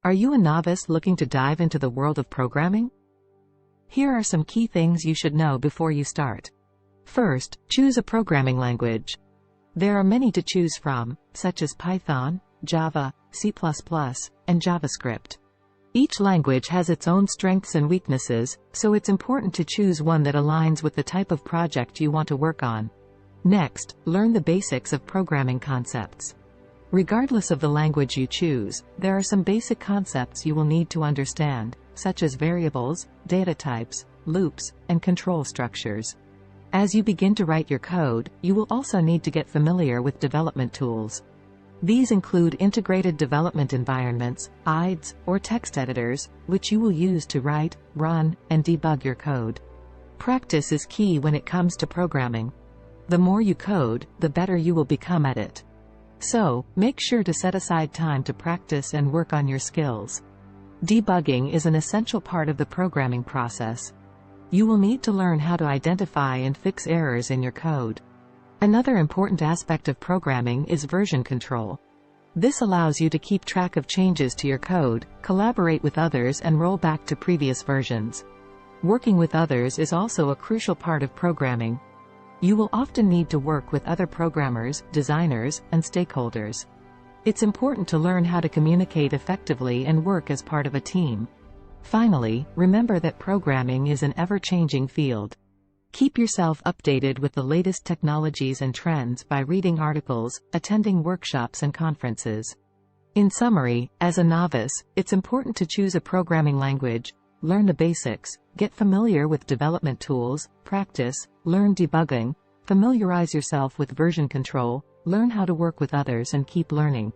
Are you a novice looking to dive into the world of programming? Here are some key things you should know before you start. First, choose a programming language. There are many to choose from, such as Python, Java, C++, and JavaScript. Each language has its own strengths and weaknesses, so it's important to choose one that aligns with the type of project you want to work on. Next, learn the basics of programming concepts. Regardless of the language you choose, there are some basic concepts you will need to understand, such as variables, data types, loops, and control structures. As you begin to write your code, you will also need to get familiar with development tools. These include integrated development environments, IDEs, or text editors, which you will use to write, run, and debug your code. Practice is key when it comes to programming. The more you code, the better you will become at it. So, make sure to set aside time to practice and work on your skills. Debugging is an essential part of the programming process. You will need to learn how to identify and fix errors in your code. Another important aspect of programming is version control. This allows you to keep track of changes to your code, collaborate with others, and roll back to previous versions. Working with others is also a crucial part of programming. You will often need to work with other programmers, designers, and stakeholders. It's important to learn how to communicate effectively and work as part of a team. Finally, remember that programming is an ever-changing field. Keep yourself updated with the latest technologies and trends by reading articles, attending workshops and conferences. In summary, as a novice, it's important to choose a programming language, learn the basics, get familiar with development tools, practice, learn debugging, familiarize yourself with version control, learn how to work with others, and keep learning.